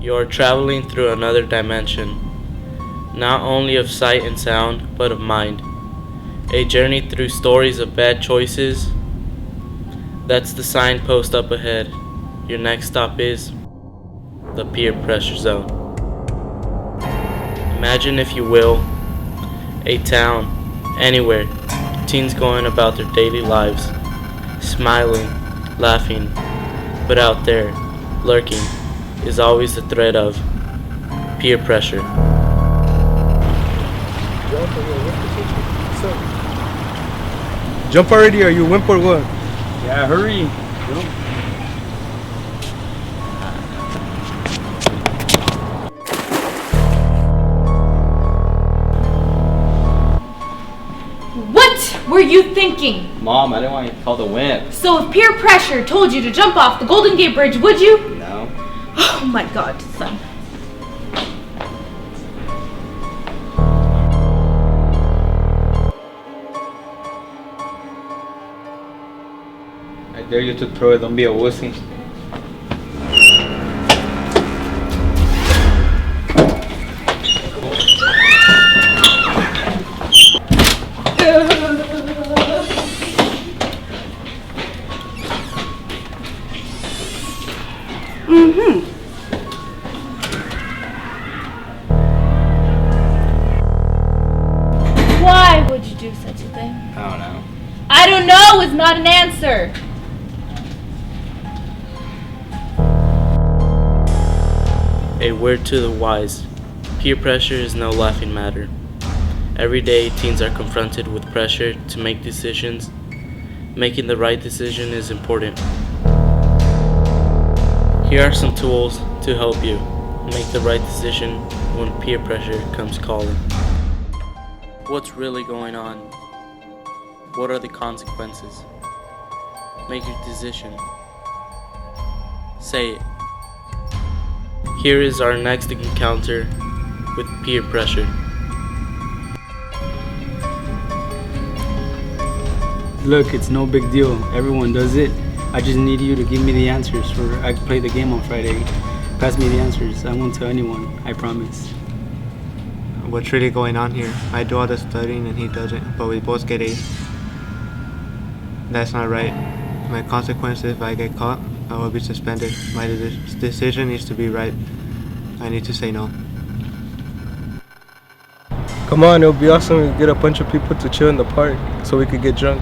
You are traveling through another dimension, not only of sight and sound, but of mind. A journey through stories of bad choices. That's the signpost up ahead. Your next stop is the peer pressure zone. Imagine, if you will, a town, anywhere, teens going about their daily lives, smiling, laughing, but out there, lurking, is always the threat of peer pressure. Jump already, or you wimp or what? Yeah, hurry. What were you thinking? Mom, I didn't want you to call the wimp. So if peer pressure told you to jump off the Golden Gate Bridge, would you? No. Oh my God, son. I dare you to throw it, don't be a wussy. Why would you do such a thing? I don't know. I don't know is not an answer. A word to the wise. Peer pressure is no laughing matter. Every day, teens are confronted with pressure to make decisions. Making the right decision is important. Here are some tools to help you make the right decision when peer pressure comes calling. What's really going on? What are the consequences? Make your decision. Say it. Here is our next encounter with peer pressure. Look, it's no big deal. Everyone does it. I just need you to give me the answers for I can play the game on Friday. Pass me the answers. I won't tell anyone. I promise. What's really going on here? I do all the studying and he doesn't, but we both get A's. That's not right. My consequence if I get caught, I will be suspended. My decision needs to be right. I need to say no. Come on, it'll be awesome to get a bunch of people to chill in the park so we could get drunk.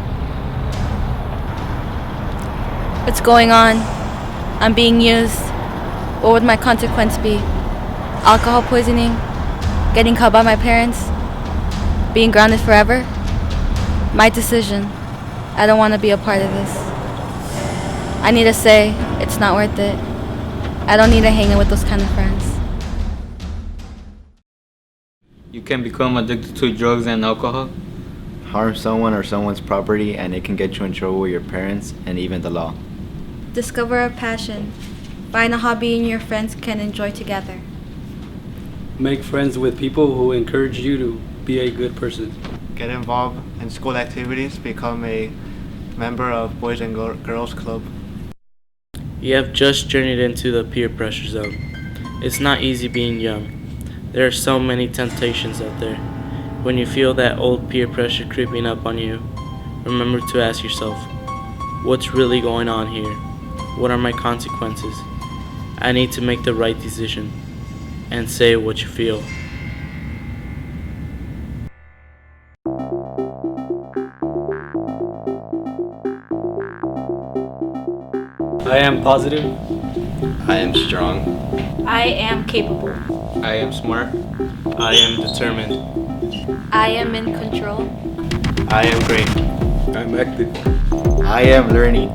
What's going on? I'm being used. What would my consequence be? Alcohol poisoning? Getting caught by my parents? Being grounded forever? My decision. I don't want to be a part of this. I need to say it's not worth it. I don't need to hang out with those kind of friends. You can become addicted to drugs and alcohol. Harm someone or someone's property, and it can get you in trouble with your parents and even the law. Discover a passion. Find a hobby you and your friends can enjoy together. Make friends with people who encourage you to be a good person. Get involved in school activities. Become a member of Boys and Girls Club. You have just journeyed into the peer pressure zone. It's not easy being young. There are so many temptations out there. When you feel that old peer pressure creeping up on you, remember to ask yourself, what's really going on here? What are my consequences? I need to make the right decision and say what you feel. I am positive. I am strong. I am capable. I am smart. I am determined. I am in control. I am great. I'm active. I am learning.